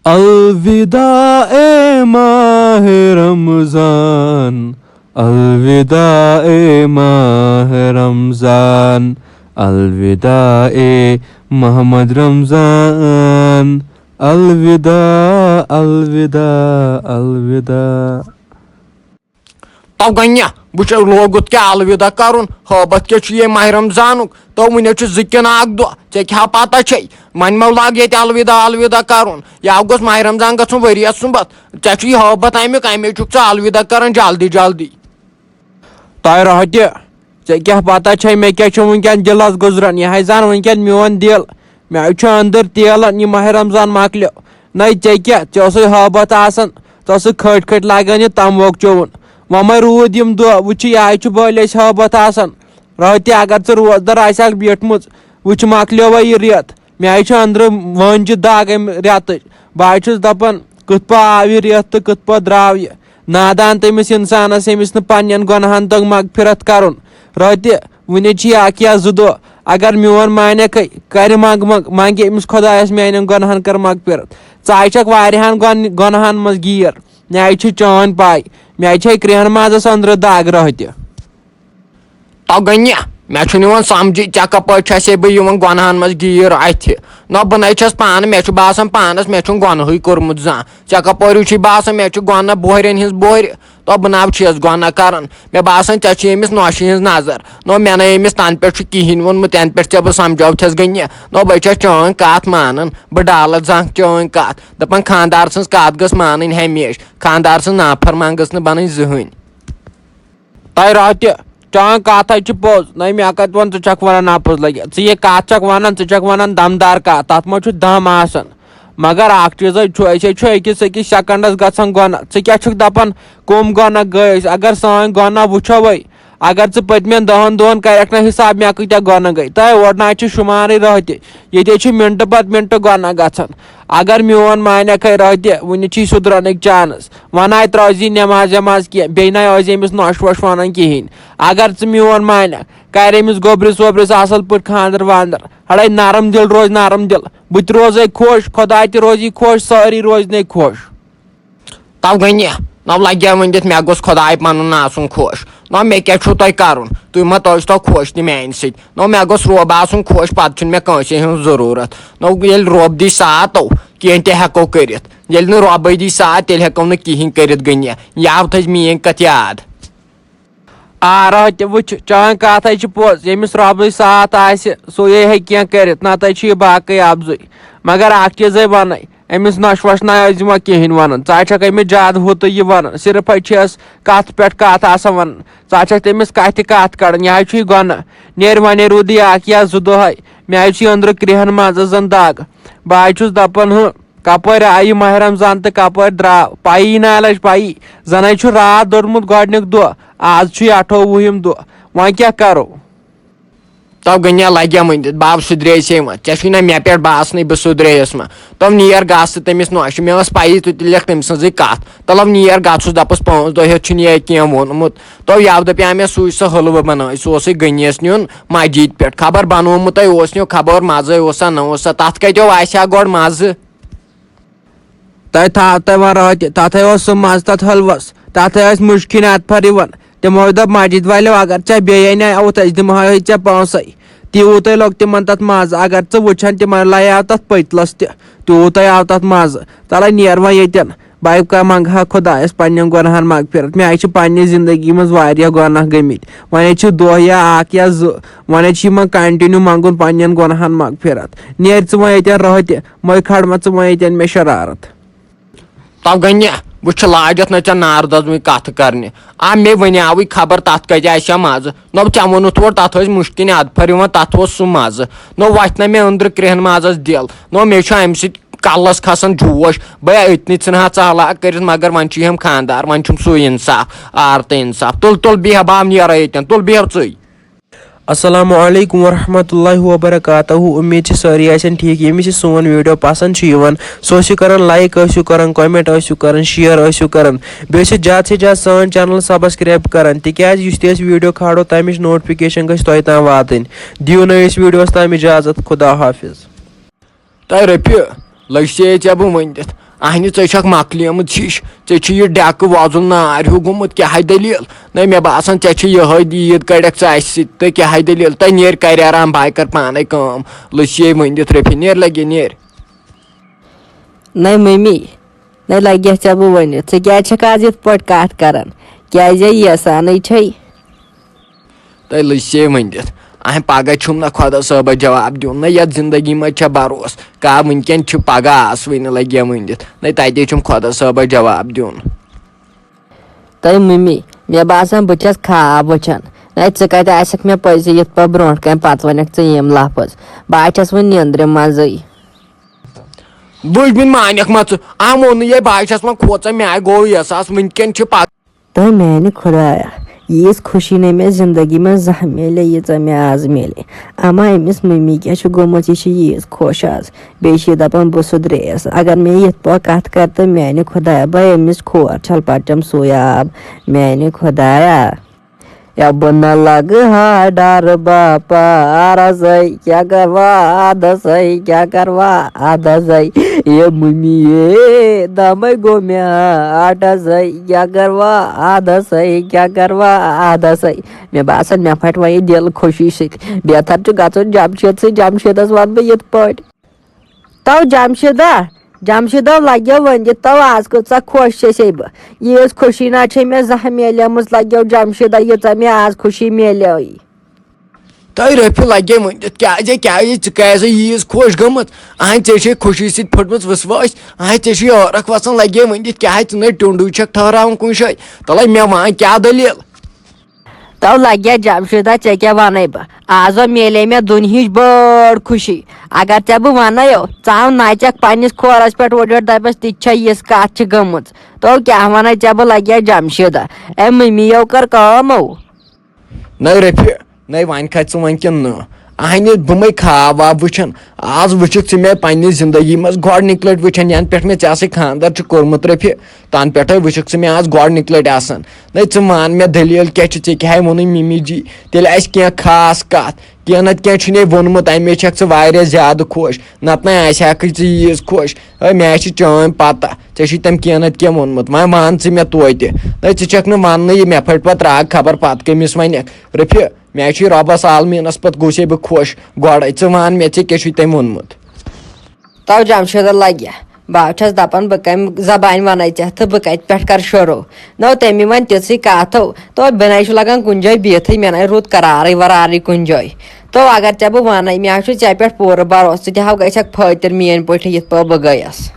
अलविदा ए माह रमजान, अलविदा ए माह रमजान, अलविदा ए मोहम्मद रमजान, अलविदा अलविदा अलविदा। तो गन्या बह लोगुत क्या अलविदा कर हबत क्या माह रमजान तो वन जिन दह ऐ क्या पता छे मन मो लग ये अलविदा अलविदा कर यह गोस माह रमजान ग वरियस सुबत ऐ हबत अमुक अमे अलविदा कर जल्दी जल्दी। तय रह ऐ क्या पता छे मे क्या वनकन दिलस गुजरान यह जान वनकन मोन दिल मे अंदर तेलन यह माह रमजान मकल न ऐ क्या हबत आसान खट खट लगान तमोक चोवन वह रूद यम दह वो यह बल हबत आसान रह अगर ऐ रोजदार बैठम वो मकलो वह यह रेत मे अंदर वंज दाग अम रेत बह दपान कत पा आव यह रेत तो कत पा द्राव यह नादान तमिस इंसानस यमिस न पन्न गुनहन तक मगफिरत कर रह वन या जो दह अगर मोन माने कर मंग मंग मंगे अमिस खुदायस मान गुनहन कर मगफिरत ऐ वारियाहन गुनहन मज गिर मे चान पाई मे कृहन माजस अंदर दाग रह तो गन्या मे समझी ऐ कप बह गुनहन मज गिर अथ न बह नस पान मे बासान पानस मे गुनह कोर्मुत जा ऐ कपू बासान मे गुन बोहरन हज बोहर तो बह ना गुना कर मे बासान ऐ अमिस नोश हज नजर न मे नमिस तन पे कहें वोनमुत तन पे बह समझौथस गन्या न बह चान कत मान बह डाल जन चान कत दपान खानदार सज कत गस मान हमेश खानदार सज नाफरमान गस बन जहन। तय रह चान कत पोज न मे कत वन क वन नापोज लगे ये कत वन वन दमदार कत तथ मे दम आसान मगर अख चीज अकिस सेकंडस गन गुना क्या दपान कम गुना गई अगर सान गुना वुचो वही अगर पतमें 10 दोहन करक ना हिसाब मे कत्या गुना गई तय और ना शुमार रह ये मिनट पत मिनट गुना गन अगर मोन माने रह वन सुधरन चांस वन त्री नमाज वमाज कह बे ना अमिस नोश वोश वन कहें अगर मोन माने कर अमिस गोबरिस वोबरिस असल पे खानदर वानदर हड़े नरम दिल रोज नरम दिल बुत रोज खुश खुदा रोजी खुश सारी रोज खुश। तव गन्या न लगे वन मे गोस खुदाय पन आसन खुश न मे क्या तुह कर तुम मा तो खुश त मान सी न मे गोस रोब आसन खुश पत मे कंसे हज जरूरत न ये रोब दी सातो कह हेको कर रोब दी सात तेल हेको न कहें कर गन्या यह थ मीन कत याद आ रह वो चान कत पोज यमिस रब साथ सोए हे क्या कर नत बाकी अफजई मगर अख चीज वन अमिस नश वश ना दिमा कहें वन ऐक अमिस ज्यादा हो तो यह वन सिर्फ कत पे कत वन तमिस कत कत कड़न यह गुना नेर वन रूद या जो दह मे अंदर कृहन मज जन दाग बह दपान कपर आई माह रमजान तो कपर द्राव पाई ना लज पाई जन रात दोड़मुत गोडनिक दह आज 28 दह वह क्या करो। तब गन्या लगे वन बाब सुधरेस ऐ ना मे पे बासन बह सुधरेस मा तब नीर गस तमिस नोश मे पाई तु लिख तम सज कत तलब नीर गस दपस 5 दह यह क्या वोनमुत तो यव दपा मे सू सह हलव बन सह गनियस नुन मस्जिद पे खबर बनोमुत नो खबर मजा ना तथ कतो आसा गोड मज तय वन रह तथ सह मज तथ हलवस तथ मुश्किन अतफर यवन तमो दप मस्जिद वालो अगर ऐ बे ओत दिमो ऐ पोंसे तूत लोग तिमन तथ मज अगर वुचान तिमन लाई आव तथ पतलस तूत आव तथ मज तल नेर वह यन बह क्या मंगहा खुदायस पन्न गुनहन मगफिरत मे पन्ने जिंदगी मज गुनाह गमित वन दह या अख या वन कंटिन्यू मंगुन पन्न गुनहन मगफिरत नेर वह यन रह मै खड़म वह यन मे शरारत। तब गन्या वह लाजत न नार दजम कत कर आ मे वनाव खबर तथ कत मज न ऐ वोन तोर तथ मुश्किन अदफर तथ सह मज न वथ न मे अंदर कृहन माजस दिल न मे अम कलस खसान जोश बह अतन हाँ चाला कर मगर वन हम खानदार वन सू इंसाफ आर तो इंसाफ तुल तुल बिह बाम नीर यन तुल बिह च। अस्सलामु अलैकुम वरहमतुल्लाहि वबरकातुहू उम्मीद सारी आसन ठीक यमिस सोन वीडियो पसंद सो करन लाइक करन कमेंट करन शेयर करन बे ज्यादा से ज्यादा सान चैनल सब्सक्राइब करन तिकाज युस वीडियो खाड़ो तमिच नोटिफिकेशन गछ तोय ताम वातन दियो नयस वीडियोस ताम इजाजत खुदा हाफिज। तय रपि लग से बह वन अहनि चे मकलियम हिश चे डेक वोजुल नार हूँ गुमुत क्या दलील न मे बासान चे ये ईद कड़क तो क्या दलील तो नेर कर आराम बाय कर पाने कम लुसिये वंदित रफी नेर लगे नेर नहीं मम्मी नहीं लगे चे बह वन क्या आज इत पे कत कर क्या यसान तो लुसिये वंदित अह पगह छुम ना खुदा सब जवाब दिन ना ये जिंदगी मज भरोस कह वनकन पगह आसवे लगे वंदित न तते छुम खुदा सब जवाब दिन तो मम्मी मे बासान बस खाब वचान ना कत मे पजे ये पे ब्रो कन पत वन यम लफज बस वन निंद्र मजे बुझ बिन मानक मत आम वो ये बस मे खोचा मे गो एहसास वनकन तो मैंने खुदाया यीज खुशी ने मे जिंदगी में जह मिले ये मे आज मिले अमा अमिस मम्मी क्या गोमुत यीज खुश आज बे दपान बह सुधरेस अगर मे ये पे कत कर तो मैंने खुदाया बह अमिस खोर छल पटम सोयाब मैंने खुदाया या बन लग हा डर बापा क्या करवा आधा सही क्या करवा आधा सही ये मम्मी ये दम गो मैं आधा सही क्या करवा आधा सही क्या करवा आधा सही मे बासन मे फट वही दिल खुशी सत बेहतर गन जमशेद से जमशेदस वन बह ये तो जमशेदा लगे वन तो आज कह खुश से बह ये खुशी ना मे जह मिलम लगे जमशेदा ये मे आज खुशी मिले तो रफी लगे वन क्या यीज खुश गमुत अह चे खुशी सत फुटम वसवास अह चे औरख वसान लगे वन क्या इन टुंडू ठहरा कुन जाए तल मे वन क्या दलील तो लगे जमशेदा चे क्या वन बह आज मिले मे दुनिया बड़ खुशी अगर चे बह वन च नाचक पन्नस खोरस पे ओड दपस तीस कत गमुत तो क्या वन चे बह लगे जमशेदा ए मम्मी कर कम न रफी न वन खत वन किन न अहन बह खाब वाब वुचान आज वुचक मे पन्ने जिंदगी मज गोडनिक लट वुचान यन पे मे ऐसे खानदार कोर्मुत रफी तन पे वुचक मे आज गोडनिक लट आसान न मान मे दलील क्या वोन मम्मी जी तेल क्या खास कत क्या नत क्या वोनमुत अमे छे ज्यादा खुश नत यीज खुश मे चान पता ऐ तम क्या नत क्या वोनमुत वन मान मे तोते न वन मे फट पे त्राग खबर पत कमिस वन रफी मे रबस आलमीनस पे गोसे बह खुश गोड़े वन मे क्या तम वोनमुत तो जमशेदा लगे बह दपान बह कम जबान वन तो बह कत पे कर शुरू नो तमी वन ती कथो तो बह लगान कुन जाए बिहत मे रुत करारे वरारे कुन जाए तो अगर चे बह वन मे चे पे पूर भरोस हाव गक फतर मेन पे ये पे बह गयस।